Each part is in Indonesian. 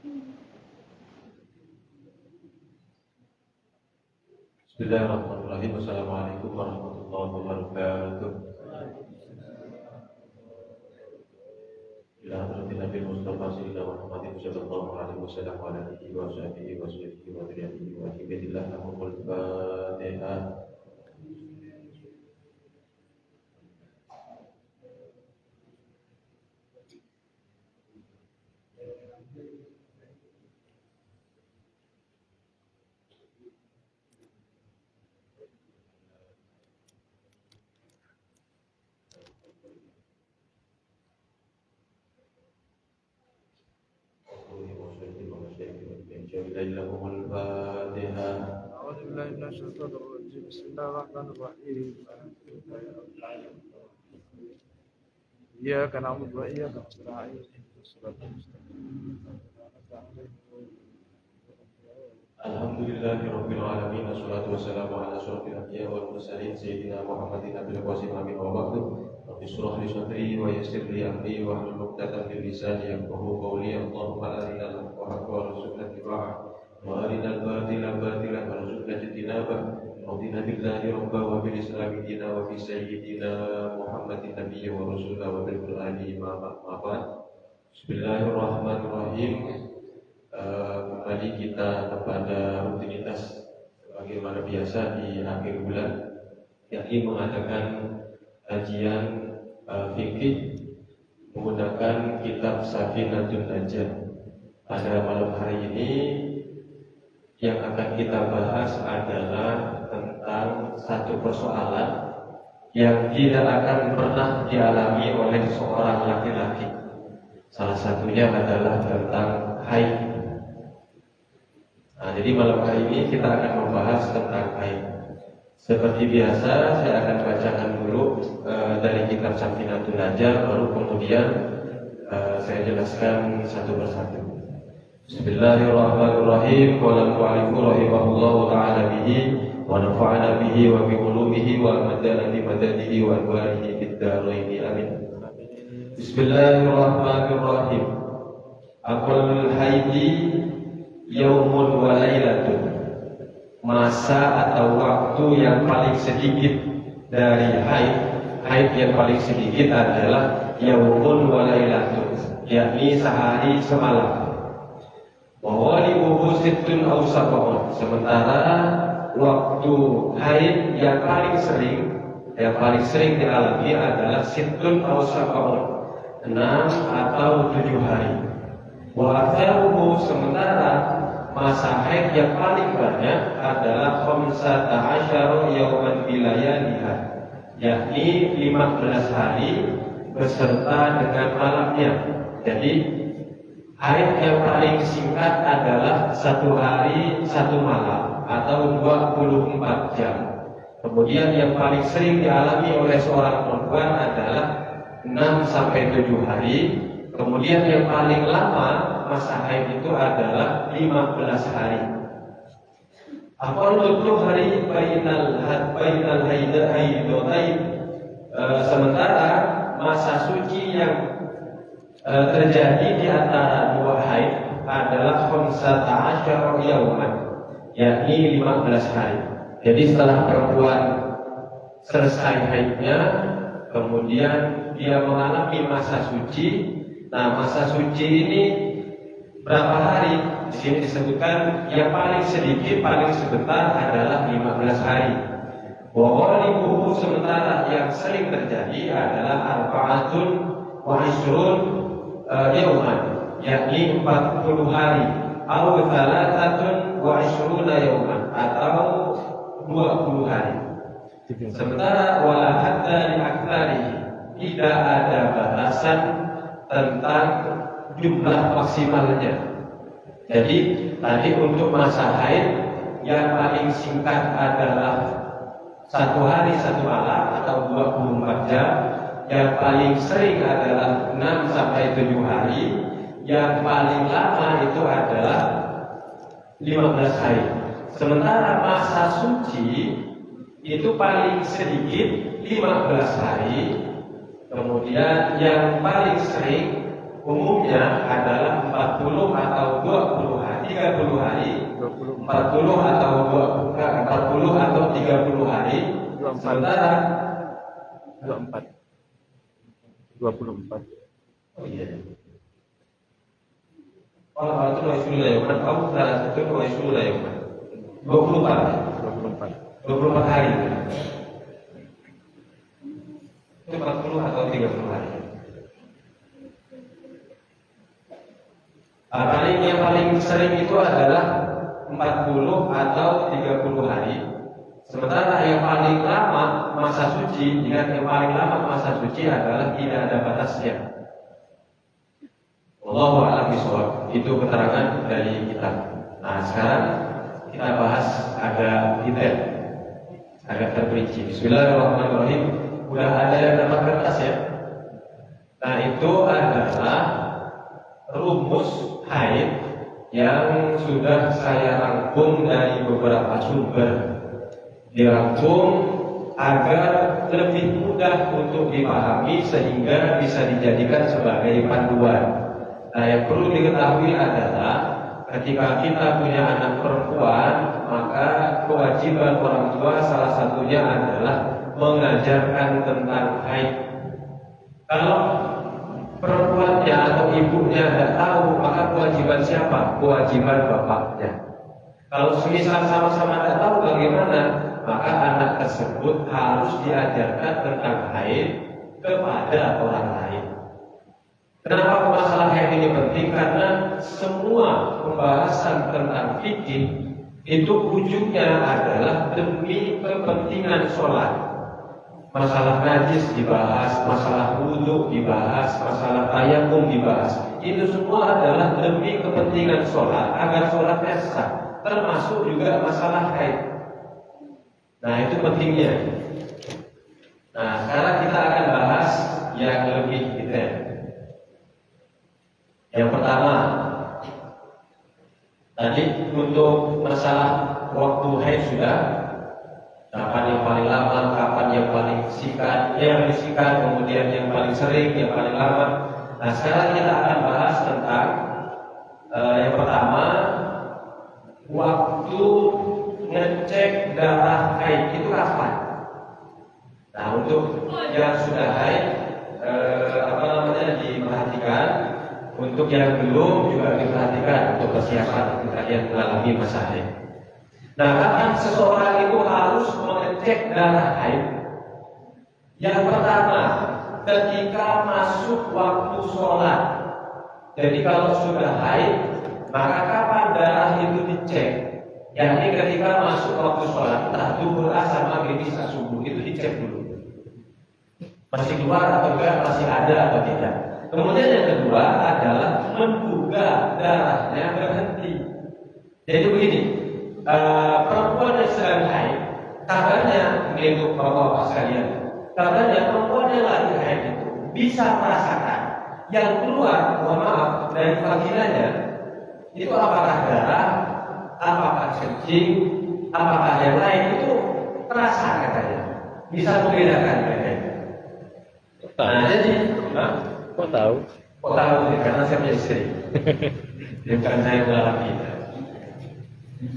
Bismillahirrahmanirrahim. Assalamualaikum warahmatullahi wabarakatuh. Ila hadratin Nabi Mustafa Sayyidina Muhammadin sallallahu alaihi wasallam wa ala alihi wa sahbihi wa sahbihi wa dzurriyyatihi wa hibbillah lahumul Fatihah. Lahumul Fatihah. A'udzu billahi minasyaitonir rajim. Bismillahirrahmanirrahim. Iyyaka na'budu wa iyyaka nasta'in. Shiratal mustaqim. Alhamdulillahirabbil alamin. Wassalatu wassalamu ala asyrofil anbiya'i wal mursalin sayyidina Muhammadin nabiyil qasim amin wa ba'du. Rabbi shrah li sadri wa yassir li amri wa hlul 'uqdatam min lisani yafqahu qawli. Allahumma arinal haqqa haqqan warzuqna ittiba'ah wa arinal batila batilan warzuqna ijtinabah. Rabbina billahi rabba wa bil islami dina wa bi sayyidina Muhammadin nabiyyi wa rasulina wa bil qur'ani ma'afat. Bismillahirrahmanirrahim. Kembali kita kepada rutinitas bagaimana biasa di akhir bulan, yakni mengadakan kajian fikih menggunakan kitab Safinatun Najah. Pada malam hari ini yang akan kita bahas adalah tentang satu persoalan yang tidak akan pernah dialami oleh seorang laki-laki. Salah satunya adalah tentang haid. Nah, jadi malam hari ini kita akan membahas tentang haid. Seperti biasa, saya akan bacakan dulu dari kitab Safinatun Najah, baru kemudian saya jelaskan satu persatu. Bismillahirrahmanirrahim. Qala al-mu'allif rahimahullahu ta'ala bihi wa nafa'ana bihi wa bi ulumihi wa amadana bi madadihi wa anwarihi fid dharain. Amin. Bismillahirrahmanirrahim. Aqallul haidi yaumun wa lailatun. Masa atau waktu yang paling sedikit dari haid yang paling sedikit adalah yaumun wa lailatun, yakni sehari semalam. Wa walibuhu sittun aw sab'un. Sementara waktu haid yang paling sering dialami adalah sittun aw sab'un, 6 atau 7 hari. Wa atharuhu, sementara masa haid yang paling banyak adalah 15 yauman bilayaliha, yakni 15 hari beserta dengan malamnya. Jadi haid yang paling singkat adalah 1 hari 1 malam atau 24 jam. Kemudian yang paling sering dialami oleh seorang perempuan adalah 6 sampai 7 hari. Kemudian yang paling lama masa haid itu adalah 15 hari. Aqallu hari bainal haidatain. Sementara masa suci yang terjadi di antara 2 haid adalah 15 yauman, yakni 15 hari. Jadi setelah perempuan selesai haidnya, kemudian dia mengalami masa suci. Nah, masa suci ini berapa hari? Di sini disebutkan yang paling sedikit, paling sebentar adalah 15 hari. Wa ghalibuhu, sementara yang sering terjadi adalah arba'atun wa ishrun yauman, yakni 40 hari, atau thalathatun wa ishruna yauman, atau 20 hari. Sementara wala hatta li aktsarihi, tidak ada batasan tentang jumlah maksimalnya. Jadi tadi untuk masa haid yang paling singkat adalah 1 hari 1 malam atau 24 jam. Yang paling sering adalah 6 sampai 7 hari. Yang paling lama itu adalah 15 hari. Sementara masa suci itu paling sedikit 15 hari. Kemudian yang paling sering umumnya adalah 40 atau 20 hari, 30 hari, 24. 40 atau 40 atau 30 hari. 24. Sementara 24. 24. oh iya. Kalau itu masih dulu ya, kamu salah satu masih dulu ya, 24. 24 hari. Itu 40 atau 30 hari. Yang paling sering itu adalah 40 atau 30 hari. Sementara yang paling lama masa suci, yang paling lama masa suci adalah tidak ada batasnya. Wallahu a'lam bishawab. Itu keterangan dari kitab. Nah, sekarang kita bahas agak detail, agak terperinci. Bismillahirrahmanirrahim. Udah ada yang dapat kertas ya? Nah, itu adalah rumus haid yang sudah saya rangkum dari beberapa sumber. Dirangkum agar lebih mudah untuk dipahami sehingga bisa dijadikan sebagai panduan. Nah, yang perlu diketahui adalah ketika kita punya anak perempuan, maka kewajiban orang tua salah satunya adalah mengajarkan tentang haid. Kalau perempuannya atau ibunya tidak tahu, maka kewajiban siapa? Kewajiban bapaknya. Kalau semisal sama-sama tidak tahu bagaimana, maka anak tersebut harus diajarkan tentang haid kepada orang lain. Kenapa masalah haid ini penting? Karena semua pembahasan tentang fikih itu ujungnya adalah demi kepentingan sholat. Masalah najis dibahas, masalah wudhu dibahas, masalah tayamum dibahas. Itu semua adalah demi kepentingan sholat agar sholatnya sah. Termasuk juga masalah haid. Nah, itu pentingnya. Nah, sekarang kita akan bahas yang lebih detail. Yang pertama, tadi untuk masalah waktu haid sudah, kapan yang paling lama, kapan yang paling singkat, kemudian yang paling sering, yang paling lama. Nah, sekarang kita akan bahas tentang yang pertama, waktu ngecek darah haid itu kapan? Nah, untuk yang sudah haid, diperhatikan. Untuk yang belum juga diperhatikan untuk persiapan kita yang mengalami masa haid. Nah, kapan seseorang itu harus mengecek darah haid? Yang pertama, ketika masuk waktu sholat. Jadi kalau sudah haid, maka kapan darah itu dicek? Yakni ketika masuk waktu sholat, entah zuhur, asar, maghrib, isya, subuh, itu dicek dulu. Masih keluar atau enggak, masih ada atau tidak. Kemudian yang kedua adalah menduga darahnya berhenti. Jadi begini, perempuan yang sedang haid, kabarnya ini untuk bapak-bapak sekalian, kabarnya perempuan yang lagi haid itu bisa merasakan yang keluar, mohon maaf, dari vaginanya itu apakah darah, apakah kencing, apakah yang lain, itu terasa katanya, bisa membedakan katanya. Nah, jadi, Kok tahu? Kok tahu? Karena saya punya istri. Bukan saya mengalami.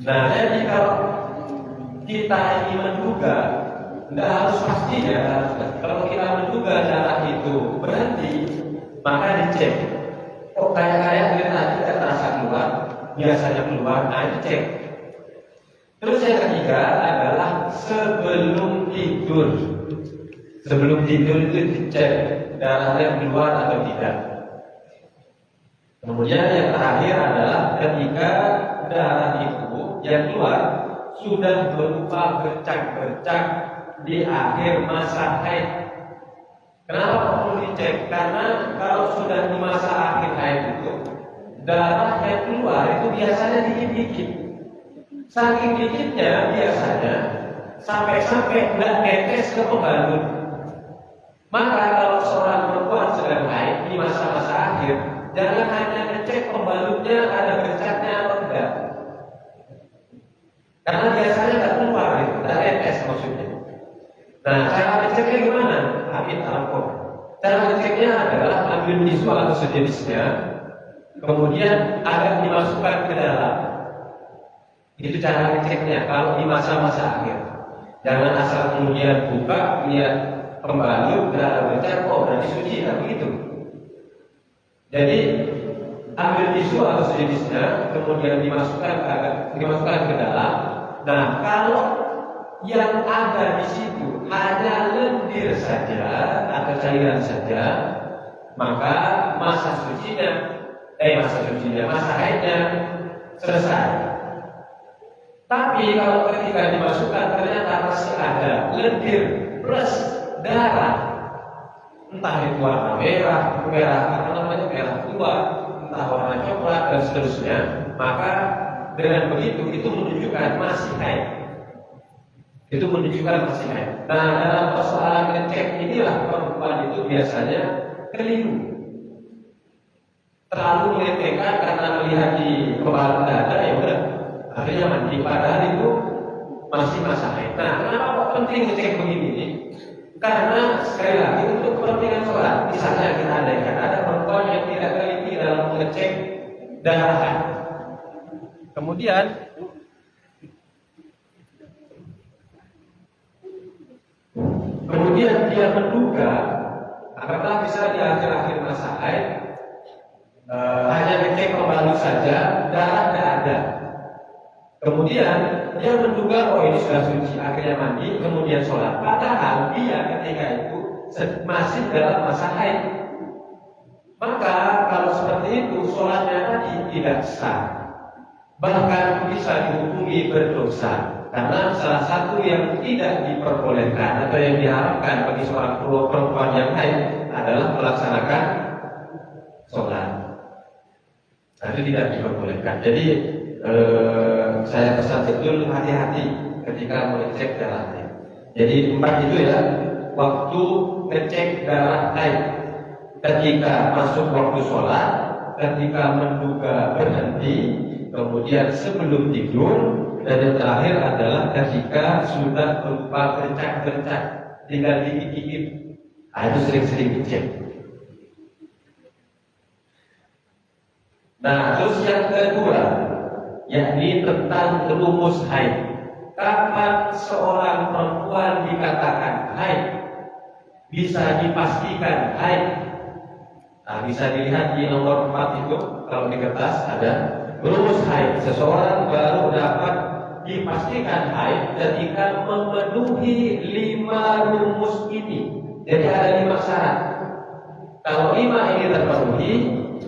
Nah, jadi kalau kita ini menduga, tidak harus pasti ya. Kalau kita menduga darah itu berhenti, maka dicek. Kok kayak dari tadi tidak terasa keluar, biasanya keluar, nah dicek. Terus yang ketiga adalah sebelum tidur. Sebelum tidur itu dicek darahnya keluar atau tidak. Kemudian yang terakhir adalah ketika darah itu yang keluar sudah berupa bercak-bercak di akhir masa haid. Kenapa perlu dicek? Karena kalau sudah di masa akhir haid itu, darah yang keluar itu biasanya dikit-dikit. Saking dikitnya biasanya sampai-sampai nggak netes ke pembalut. Maka kalau seorang perempuan sedang haid di masa-masa akhir, jangan hanya ngecek pembalutnya ada bercaknya atau tidak. Karena biasanya nggak keluar itu, tidak netes maksudnya. Nah, cara ngeceknya gimana? Ambil tampon. Cara ngeceknya adalah ambil tisu atau sejenisnya, kemudian agak dimasukkan ke dalam. Itu cara ngeceknya kalau di masa-masa akhir. Jangan asal kemudian buka, lihat pembalut, darah bercak, oh berarti suci, tak begitu. Jadi ambil tisu atau sejenisnya, kemudian dimasukkan ke dalam. Nah, kalau yang ada di situ hanya lendir saja atau cairan saja, maka masa haidnya selesai. Tapi kalau ketika dimasukkan ternyata masih ada lendir plus darah, entah itu warna merah tua, entah warna coklat dan seterusnya, maka dengan begitu itu menunjukkan masih haid. Nah, dalam persoalan ngecek inilah perempuan itu biasanya keliru. Terlalu meletihkan karena melihat di kepala dada, ya udah akhirnya mandi, padahal itu masih masa haid. Nah, kenapa kok penting ngecek begini nih? Karena sekali lagi untuk kepentingan sholat. Misalnya kita ada perempuan yang tidak teliti dalam mengecek darah haid. Kemudian dia menduga apakah bisa di akhir-akhir masa haid hanya ngecek pembalut saja, darah tidak ada. Kemudian dia menduga oh ini sudah suci, akhirnya mandi, kemudian sholat. Padahal dia ketika itu masih dalam masa haid. Maka kalau seperti itu sholatnya tadi tidak sah, bahkan bisa dihukumi berdosa. Karena salah satu yang tidak diperbolehkan atau yang diharapkan bagi seorang perempuan yang haid adalah melaksanakan sholat. Nah, itu tidak diperbolehkan. Jadi saya pesan betul hati-hati ketika mengecek darah haid. Jadi 4 itu ya, waktu ngecek darah haid, ketika masuk waktu sholat, ketika menduga berhenti, kemudian sebelum tidur, dan yang terakhir adalah ketika sudah berupa bercak-bercak, tinggal dikit-dikit. Nah, itu sering-sering dicek. Nah, terus yang kedua, yakni tentang rumus haid. Kapan seorang perempuan dikatakan haid? Bisa dipastikan haid. Nah, bisa dilihat di nomor 4 itu, kalau di kertas ada rumus haid. Seseorang baru dapat dipastikan haid ketika memenuhi 5 rumus ini. Jadi ada 5 syarat. Kalau 5 ini terpenuhi,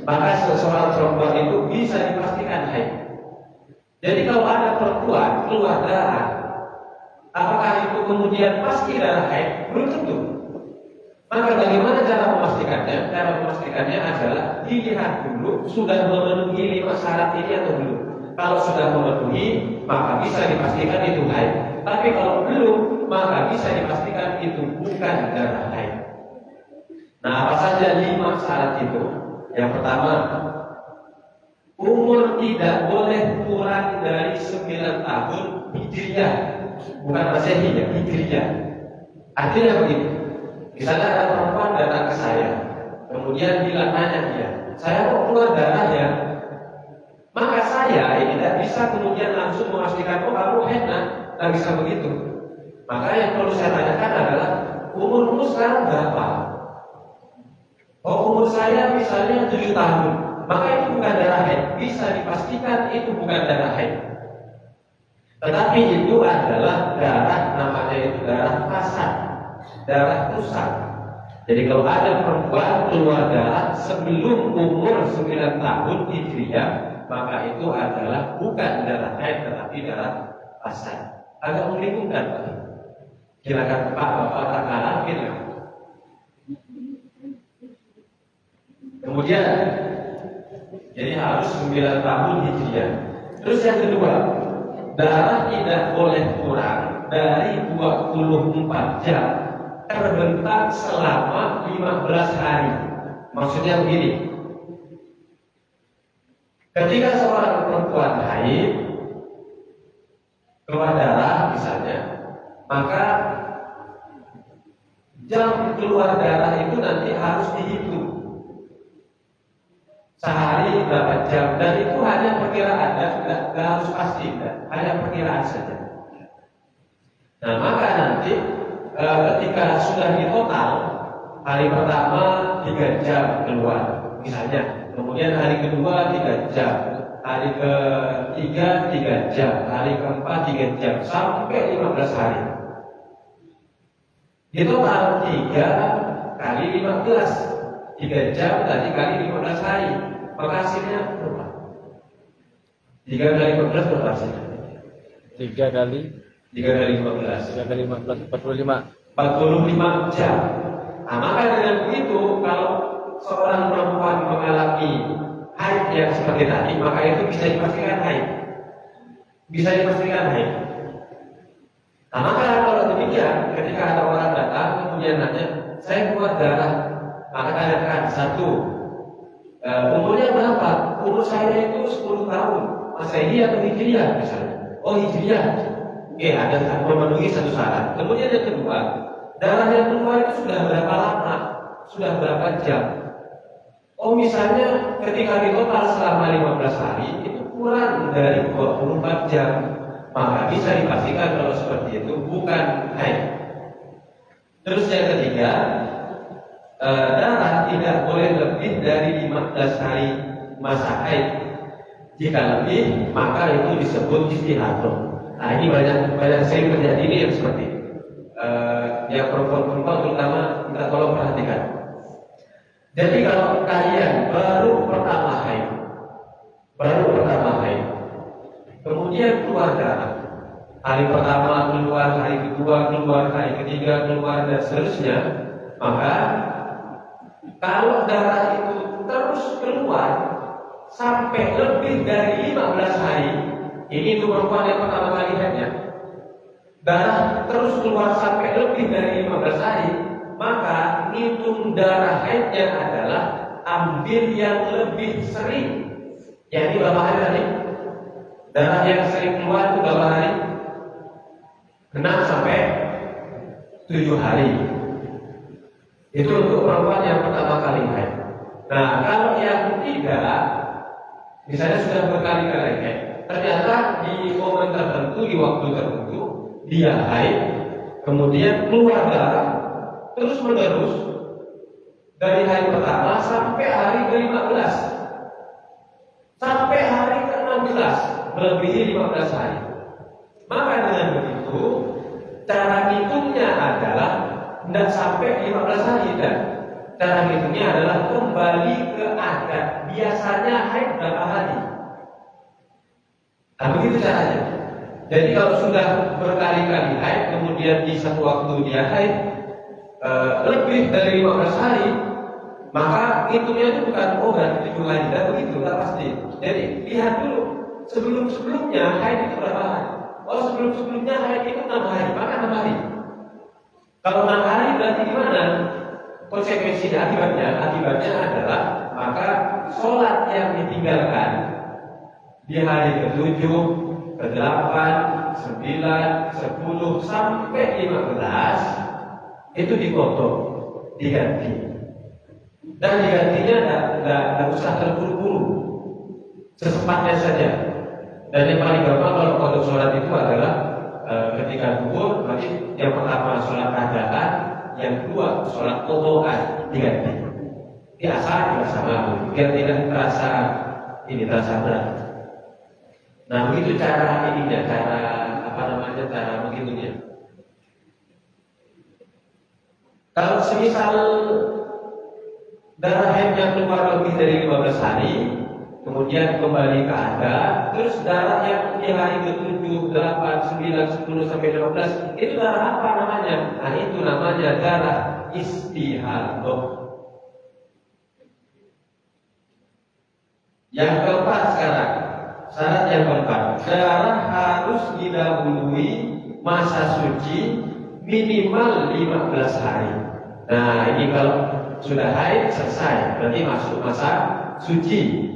maka seseorang perempuan itu bisa dipastikan haid. Jadi kalau ada perempuan keluar darah, apakah itu kemudian pasti darah haid? Belum tentu. Maka bagaimana cara memastikannya? Cara memastikannya adalah dilihat dulu sudah memenuhi 5 syarat ini atau belum. Kalau sudah memenuhi, maka bisa dipastikan itu haid. Tapi kalau belum, maka bisa dipastikan itu bukan darah haid. Nah, apa saja 5 syarat itu? Yang pertama, umur tidak boleh kurang dari 9 tahun Hijriyah, bukan Masehi ya, Hijriyah. Artinya begini, misalnya ada perempuan datang ke saya, kemudian bila tanya dia, saya kok keluar darah ya? Maka saya ini tidak bisa kemudian langsung memastikan, oh kamu haid, tidak bisa begitu. Maka yang perlu saya tanyakan adalah, umurmu sekarang berapa? Oh, umur saya misalnya 7 tahun. Maka itu bukan darah haid. Bisa dipastikan itu bukan darah haid. Tetapi itu adalah darah, namanya itu darah fasad, darah rusak. Jadi kalau ada perempuan keluar darah sebelum umur 9 tahun Hijriyah, maka itu adalah bukan darah haid tetapi darah fasad. Agak membingungkan, Pak. Silakan Pak, Bapak takalan gitu. Kemudian jadi harus 9 tahun Hijriyah. Terus yang kedua, darah tidak boleh kurang dari 24 jam terbentang selama 15 hari. Maksudnya begini, ketika seorang perempuan haid keluar darah misalnya, maka jam keluar darah itu nanti harus dihitung. Sehari berapa jam, dan itu hanya perkiraan, tidak harus pasti, hanya perkiraan saja. Nah, maka nanti ketika sudah di total, hari pertama 3 jam keluar, misalnya, kemudian hari kedua 3 jam, hari ketiga 3 jam, hari keempat 3 jam, sampai 15 hari. Di total 3 kali 15. 3 jam tadi kali 15 hari, maka hasilnya berapa? 3 kali 15 berapa hasilnya? 3 kali 3 kali 15 45 jam. Nah, maka dengan begitu, kalau seorang perempuan mengalami haid yang seperti tadi, maka itu bisa dipastikan haid. Nah, maka kalau demikian, ketika ada orang datang kemudian nanya, saya keluar darah, maka katakan 1, umurnya berapa? Umur saya itu 10 tahun, Masehi atau Hijriah misalnya. Oh, Hijriah. Oke, ada memenuhi satu syarat. Kemudian yang kedua, darah yang keluar itu sudah berapa lama? Sudah berapa jam? Oh, misalnya ketika di total selama 15 hari itu kurang dari 24 jam, maka bisa dipastikan kalau seperti itu bukan haid. Terus yang ketiga, darah tidak boleh lebih dari 15 hari masa haid. Jika lebih, maka itu disebut istihadah. Nah, ini banyak sering terjadi ini yang seperti yang perempuan-perempuan terutama, kita tolong perhatikan. Jadi kalau kalian baru pertama haid, kemudian keluar darah, hari pertama keluar, hari kedua keluar, hari ketiga keluar, dan seterusnya, maka kalau darah itu terus keluar sampai lebih dari 15 hari, ini untuk perempuan yang pertama kali haidnya, darah terus keluar sampai lebih dari 15 hari, maka hitung darah haidnya adalah ambil yang lebih sering. Yang ini berapa hari tadi? Darah yang sering keluar itu berapa hari? 6 sampai 7 hari. Itu untuk perempuan yang pertama kali haid. Nah, kalau yang ketiga, misalnya sudah berkali-kali haid, ternyata di momen tertentu, di waktu tertentu, dia haid, kemudian keluar darah terus menerus dari hari pertama sampai hari ke-15, sampai hari ke-16, melebihi 15 hari. Maka dengan begitu, cara hitungnya adalah tidak sampai 15 hari, dan cara hitungnya adalah kembali ke adat. Biasanya haid berapa hari? Nah, begitu caranya. Jadi kalau sudah berkali-kali haid, kemudian di satu waktu dia haid lebih dari 15 hari, maka hitungnya itu bukan berarti 7 hari, dan begitu, tak pasti. Jadi lihat dulu sebelum-sebelumnya haid itu berapa hari. Oh, sebelum-sebelumnya haid itu 6 hari, maka 6 hari. Kalau 6 hari berarti gimana? Konsekuensinya, akibatnya adalah maka sholat yang ditinggalkan di hari ke-7, ke-8, 9, 10 sampai 15 itu dipotong, diganti. Dan digantinya tidak usah terburu-buru, sesempatnya saja. Dan yang paling gampang kalau kodok sholat itu adalah ketika zuhur, berarti yang pertama sholat adaan, yang kedua sholat qodaan, diganti. Di asar juga sama, biar tidak terasa berat. Nah, begitu cara ininya, cara begitunya. Kalau semisal darah haidnya keluar lebih dari 15 hari, kemudian kembali ke adat, terus darah yang di hari ke-7, 8, 9, 10 sampai 15, itu darah apa namanya? Nah, itu namanya darah istihadah. Yang keempat sekarang, syarat yang keempat, darah harus didahului masa suci minimal 15 hari. Nah, ini kalau sudah haid selesai, berarti masuk masa suci.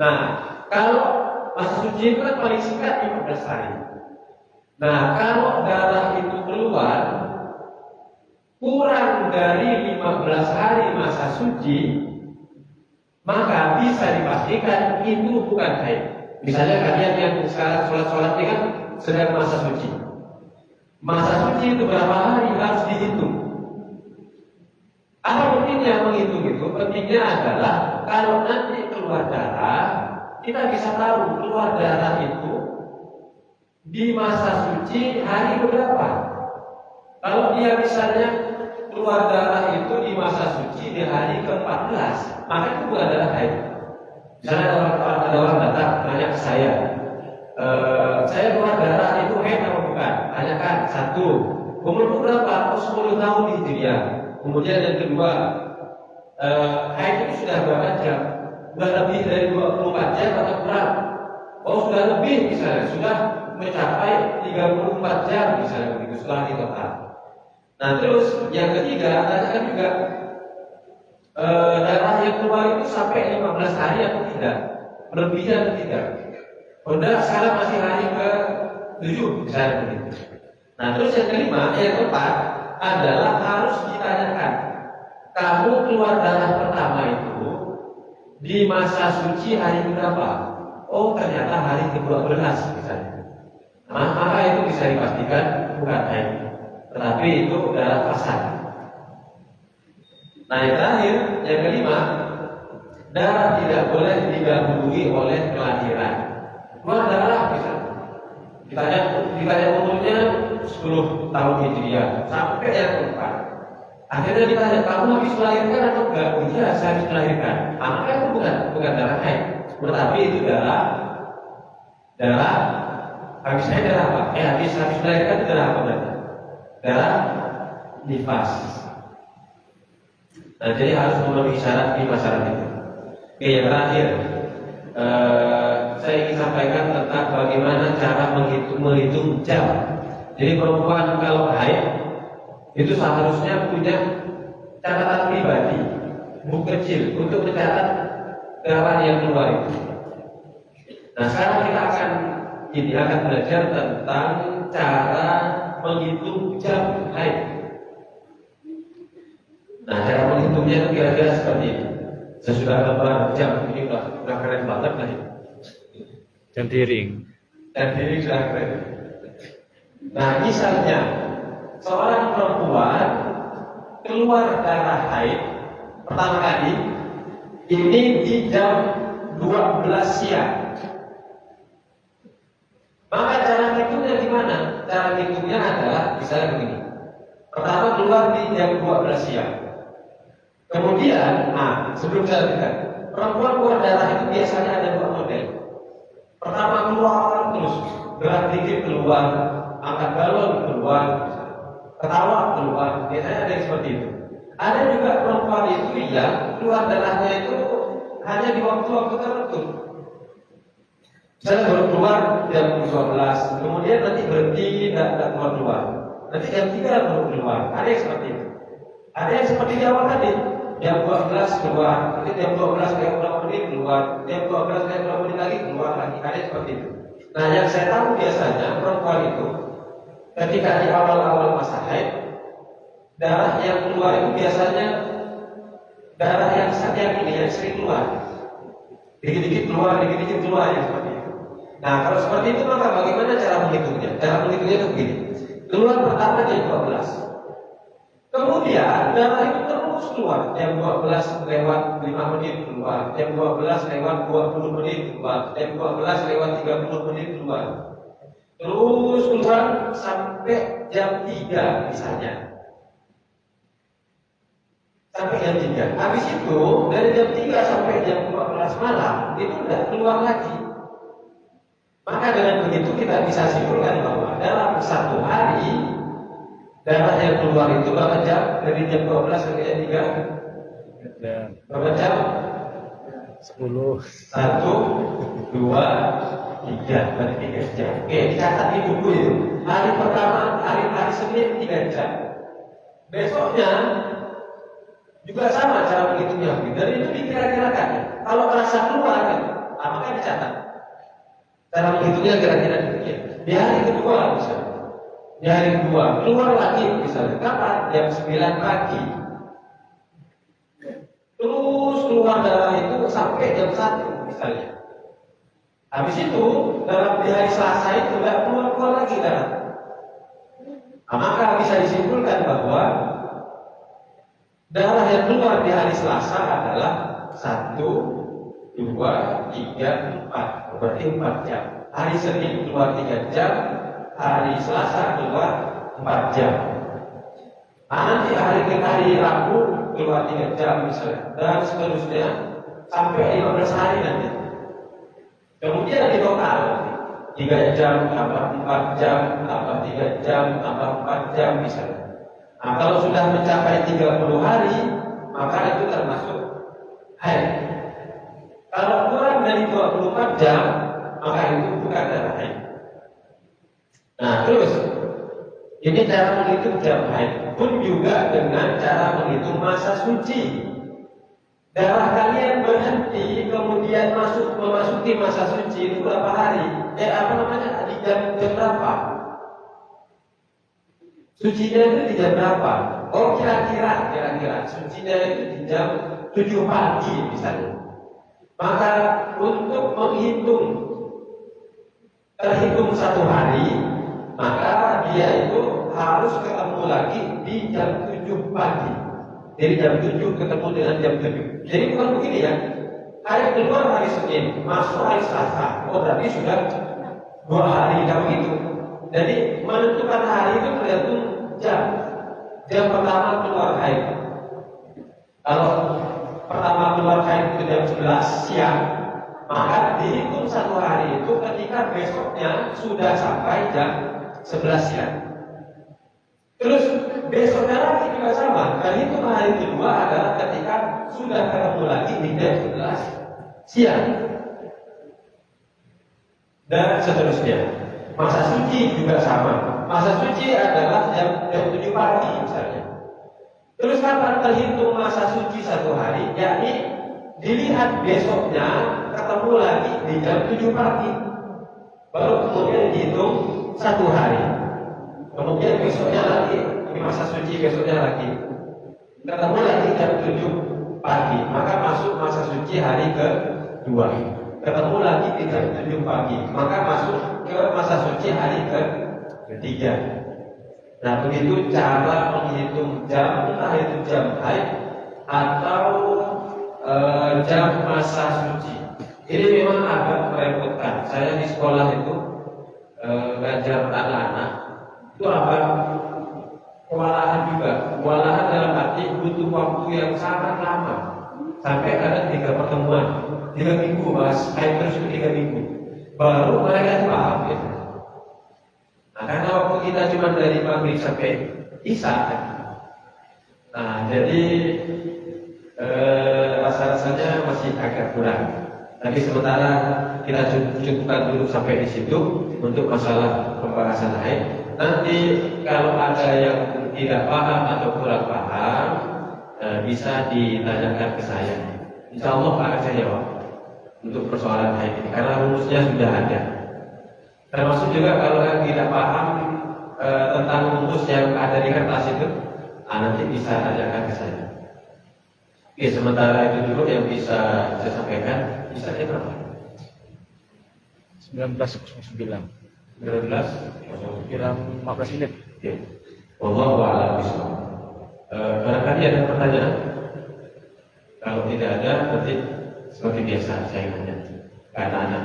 Nah, kalau masa suci itu kan paling singkat 15 hari. Nah, kalau darah itu keluar kurang dari 15 hari masa suci, maka bisa dipastikan itu bukan haid. Misalnya kalian yang sekarang sholat ini kan sedang masa suci. Masa suci itu berapa hari harus dihitung. Apa pentingnya menghitung itu? Pentingnya adalah kalau nanti keluar darah, kita bisa tahu keluar darah itu di masa suci hari berapa. Kalau dia misalnya keluar darah itu di masa suci di hari ke-14, maka itu bukan darah haid. Misalnya ada orang datang tanya ke saya keluar darah itu haid atau bukan? Tanyakan satu, umurku berapa? 10 tahun hijriah. Kemudian yang kedua, haid itu sudah berapa jam? Sudah lebih dari 24 jam atau kurang? Oh sudah lebih misalnya, sudah mencapai 34 jam misalnya begitu setelah di total. Nah terus yang ketiga, tanyakan juga darah yang keluar itu sampai 15 hari atau tidak? Lebih atau tidak? Udah sekarang masih hari ke-7 misalnya begitu. Nah terus yang kelima, yang keempat adalah harus ditanyakan, kamu keluar darah pertama itu di masa suci hari berapa? Oh ternyata hari ke-12 misalnya. Nah, maka itu bisa dipastikan bukan haid, tetapi itu darah fasad. Nah yang terakhir, yang kelima, darah tidak boleh didahului oleh kelahiran. Keluar darah misalnya, ditanya umurnya 10 tahun hijriah sampai yang keempat. Akhirnya ditanya, kamu habis melahirkan atau enggak? Oh iya, saya habis melahirkan. Maka itu bukan darah haid, tetapi itu darah habis haid darah apa? Habis melahirkan itu darah apa berarti? Darah nifas. Nah, jadi harus memenuhi syarat 5 syarat itu. Oke, yang terakhir, saya ingin sampaikan tentang bagaimana cara menghitung jam. Jadi perempuan kalau haid itu seharusnya punya catatan pribadi, buku kecil untuk mencatat darah yang keluar itu. Nah, sekarang kita akan belajar tentang cara menghitung jam haid. Nah, cara menghitungnya itu kira-kira seperti ini. Sesudah lebar jam ini udah keren banget lah ini. Dan tiring Sudah keren. Nah, misalnya seorang perempuan keluar darah haid pertama kali ini di jam 12 siang. Maka cara hitungnya gimana? Cara hitungnya adalah misalnya begini. Pertama keluar di jam 12 siang. Kemudian, sebelum saya lanjutkan, perempuan keluar darah itu biasanya ada 2 model. Pertama keluar terus, gerak dikit keluar, angkat galon keluar, ketawa keluar, biasanya ada yang seperti itu. Ada juga perempuan itu yang keluar darahnya itu hanya di waktu-waktu tertentu. Misalnya baru keluar jam 12, kemudian nanti berhenti dan keluar. Nanti jam 3 baru keluar. Ada yang seperti itu. Ada yang seperti di awal tadi, jam 12 keluar, nanti jam 12 kayak berapa menit keluar, jam 12 kayak berapa menit lagi keluar lagi. Ada yang seperti itu. Nah, yang saya tahu biasanya perempuan itu ketika di awal-awal masa haid, darah yang keluar itu biasanya darah yang sering keluar. Dikit-dikit keluar yang seperti itu. Nah, kalau seperti itu maka bagaimana cara menghitungnya? Cara menghitungnya itu begini. Keluar pertama jam 12. Kemudian darah itu terus keluar. Jam 12 lewat 5 menit keluar. Jam 12 lewat 20 menit keluar. Jam 12 lewat 30 menit keluar. Terus keluar sampai jam 3 misalnya. Sampai jam 3. Habis itu dari jam 3 sampai jam 12 malam itu udah keluar lagi. Maka dengan begitu kita bisa simpulkan bahwa dalam 1 hari darah yang keluar itu berapa jam? Dari jam 12 sampai jam 3 berapa jam? 10 1, 2, 3 berarti 3 jam. Oke, dicatat di buku itu. Hari pertama, hari Senin 3 jam. Besoknya juga sama cara menghitungnya. Dari itu dikira-kirakan. Kalau merasa keluar kan, maka dicatat. Cara menghitungnya kira-kira demikian. Di hari kedua misalnya, Di hari kedua keluar lagi misalnya kapan? Jam 9 pagi. Terus keluar darah itu sampai jam 1 misalnya. Habis itu dalam di hari Selasa itu nggak keluar lagi darah. Nah, maka bisa disimpulkan bahwa darah yang keluar di hari Selasa adalah 1, 2, 3, 4. Berarti 4 jam. Hari Senin keluar 3 jam, hari Selasa keluar 4 jam. Nanti hari Rabu keluar 3 jam misalnya, dan seterusnya sampai 15 hari nanti. Kemudian di total 3 jam tambah 4 jam tambah 3 jam tambah 4 jam misalnya. Nah, kalau sudah mencapai 30 hari, maka itu termasuk haid. Kalau kurang dari 24 jam, maka itu bukan darah haid. Nah, terus ini cara menghitung jam haid pun juga dengan cara menghitung masa suci. Darah kalian berhenti kemudian memasuki masa suci itu berapa hari? Di jam berapa? Sucinya itu di jam berapa? Oh, kira-kira sucinya itu di jam 7 pagi misalnya. Maka untuk terhitung 1 hari, maka dia itu harus ketemu lagi di jam 7 pagi. Jadi jam 7 ketemu dengan jam 7. Jadi bukan begini ya. Hari keluar hari Senin, masuk hari Selasa. Oh, berarti sudah 2 hari, tidak begitu. Jadi menentukan hari itu tergantung jam. Jam pertama keluar haid. Kalau pertama keluar haid itu jam 11 siang, maka dihitung 1 hari itu ketika besoknya sudah sampai jam 11 siang. Terus besoknya lagi juga sama. Hitung hari kedua adalah ketika sudah ketemu lagi di jam 11 siang. Dan seterusnya. Masa suci juga sama. Masa suci adalah jam 7 pagi misalnya. Terus kapan terhitung masa suci 1 hari? Yakni dilihat besoknya ketemu lagi di jam 7 pagi. Baru kemudian dihitung 1 hari. Kemudian besoknya lagi, di masa suci besoknya lagi ketemu lagi jam 7 pagi. Maka masuk masa suci hari ke-2. Ketemu lagi di jam 7 pagi, maka masuk ke masa suci hari ke-3. Nah, begitu cara menghitung jam, entah itu jam haid atau jam masa suci. Ini memang agak merepotkan. Saya di sekolah itu ngajar anak-anak itu agak kewalahan juga. Kewalahan dalam arti butuh waktu yang sangat lama. Sampai ada 3 pertemuan, 3 minggu bahas haid terus 3 minggu. Baru mereka paham gitu. Nah, karena waktu kita cuma dari maghrib sampai isya, nah jadi rasa-rasanya masih agak kurang. Tapi sementara kita cukupkan dulu sampai di situ untuk masalah pembahasan haid. Nanti kalau ada yang tidak paham atau kurang paham, bisa ditanyakan ke saya. Insya Allah akan saya jawab untuk persoalan haid ini, karena rumusnya sudah ada. Termasuk juga kalau yang tidak paham tentang rumus yang ada di kertas itu, nanti bisa tanyakan ke saya. Oke, sementara itu dulu yang bisa saya sampaikan. Bisa berapa? 19.09. 19. Kira 15 menit. Oke. Wallahu a'lam bishawab. Barangkali ada pertanyaan? Kalau tidak ada, berarti seperti biasa saya nanya ke anak-anak.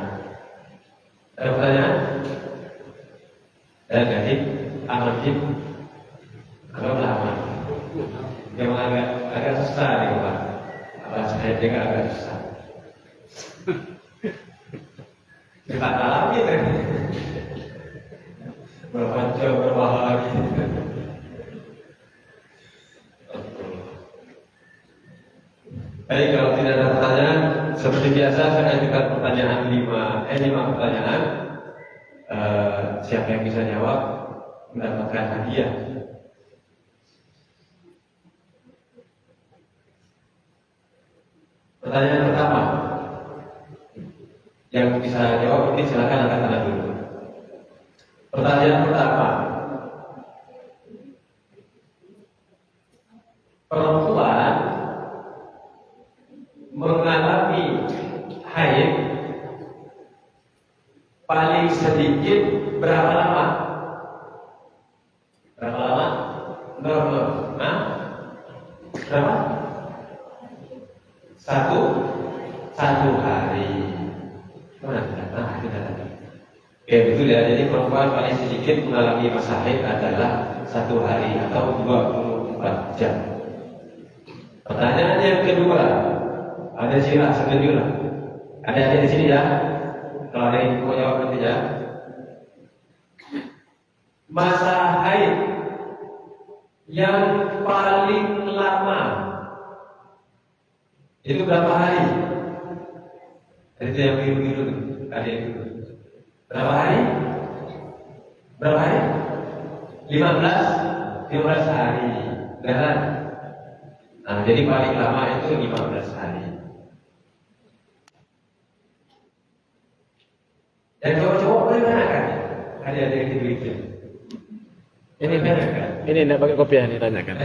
Ada pertanyaan? Ada Gading? Ahmad Jim? Kalau Ahmad? Yang agak susah nih Pak. Bahasa saya juga agak susah. Kita alami kan? Berapa jam, berapa hari? Baik, kalau tidak ada pertanyaan, seperti biasa saya ajukan pertanyaan 5 pertanyaan. Siapa yang bisa jawab mendapatkan hadiah. Pertanyaan pertama, yang bisa jawab mungkin silakan angkat tangan dulu. Pertanyaan pertama, perempuan mengalami haid paling sedikit berapa lama? Berapa lama? Normal. Nah, berapa? Satu hari. Nah, kita tadi. Oke, betul ya. Jadi perempuan paling sedikit mengalami masa haid adalah 1 hari atau 24 jam. Pertanyaan yang kedua, ada sila setuju lah. Ada di sini ya. Kalau ada yang mau jawab nanti ya. Masa haid yang paling lama itu berapa hari? Itu yang biru-biru, ada yang biru. Berapa hari? Berapa hari? 15 hari. Benar? Nah, jadi paling lama itu 15 hari. Dan cowok-cowok bagaimana kan? Ada yang gitu-gitu. Ini enggak pakai kopiah nih tanyakan.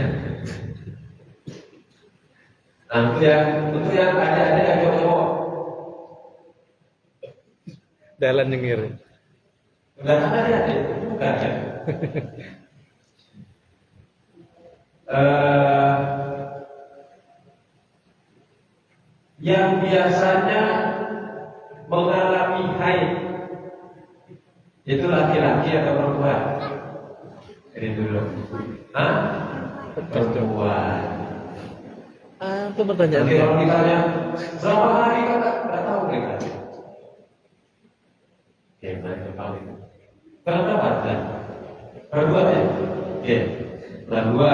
Nah, untuk yang ada yang cowok-cowok. Dalan nyengir. Enggak ada, bukan ya. Yang biasanya mengalami haid itu laki-laki atau perempuan? Ini dulu. Hah? Perempuan. Itu pertanyaan. Nanti kalau ditanya berapa hari nggak tahu mereka. Oke, mereka tahu itu. Kenapa kan? Berdua ya. Oke, berdua.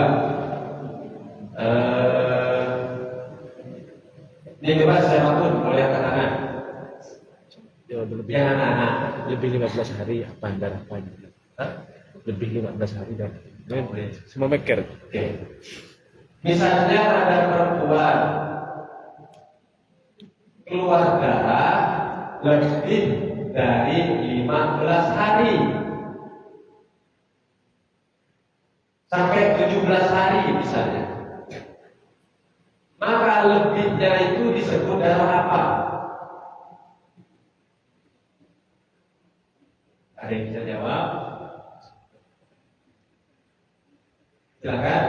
Ini coba siapapun boleh angkat tangan. Ya, Yang anak-anak. lebih 15 hari apa dan apa? Hah? Lebih 15 hari dan Boleh. semua maker. Oke. Misalnya ada perempuan keluar darah lebih dari 15 hari sampai 17 hari misalnya, maka lebihnya itu disebut darah apa? Ada yang bisa jawab? Silakan.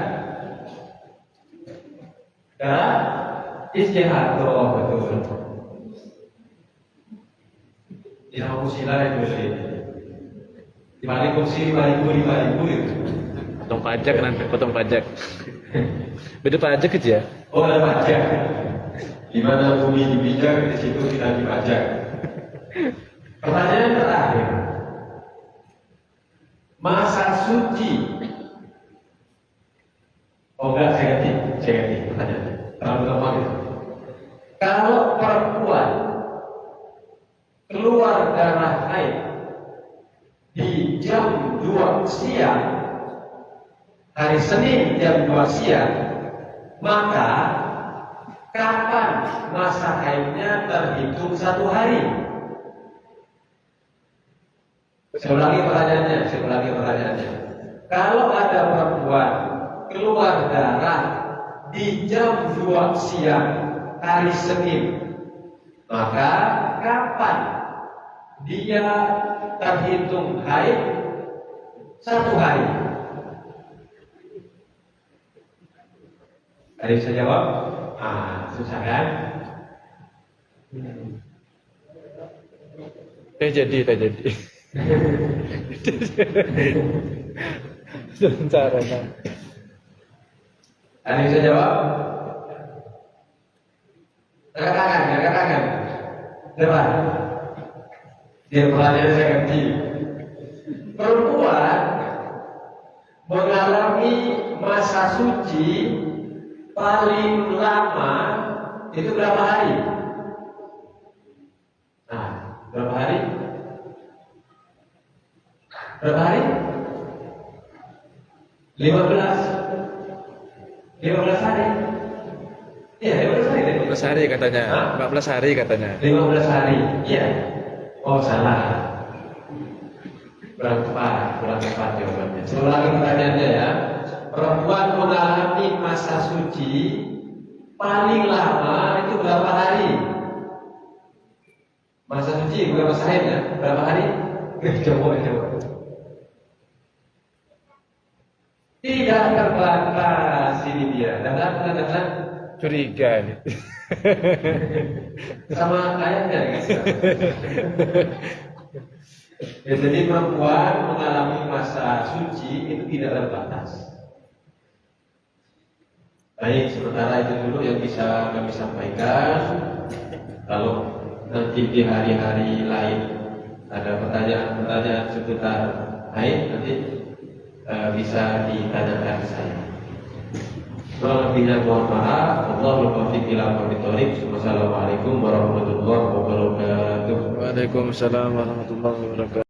Darah istihadah, betul. Di kursi lain boleh. Di balik kursi 5.000 itu. Potong pajak nanti, potong pajak. Beda pajak aja. Oh, ada pajak. Di mana bumi dipijak, di situ tidak dipajak. Pertanyaan terakhir. Masa suci. Oh enggak, saya ganti pertanyaannya. Terlalu gampang itu. Kalau perempuan keluar darah haid di jam 2 siang, hari Senin jam 2 siang, maka kapan masa haidnya terhitung 1 hari? Saya ulangi pertanyaannya. Kalau ada perempuan keluar darah di jam 2 siang hari Senin, maka kapan dia terhitung haid 1 hari? Ada yang bisa jawab? Susah kan? Jadi. Caranya. Ada yang bisa jawab? Angkat tangan. Depan. Dia pertanyaan saya ganti. Perempuan mengalami masa suci paling lama itu berapa hari? Nah, berapa hari? Berapa hari? 15 hari. Iya, 15 hari. 15 hari katanya. Hah? 14 hari katanya. 15 hari. Iya. Oh, salah. Kurang tepat jawabannya. Saya ulangi pertanyaannya ya. perempuan mengalami masa suci paling lama itu berapa hari? Masa suci bukan masa haid ya? Berapa hari? Coba. Tidak terbatas ini dia. Dan Curiga ini. sama ayatnya guys. Ya, jadi perempuan mengalami masa suci itu tidak terbatas. Baik, sementara itu dulu yang bisa kami sampaikan. Kalau nanti di hari-hari lain ada pertanyaan-pertanyaan seputar haid, nanti bisa ditanyakan ke saya. Lebihnya mohon maaf. Wallahul muwaffiq ila aqwamit thoriq. Wassalamualaikum warahmatullahi wabarakatuh. Waalaikumsalam warahmatullahi wabarakatuh.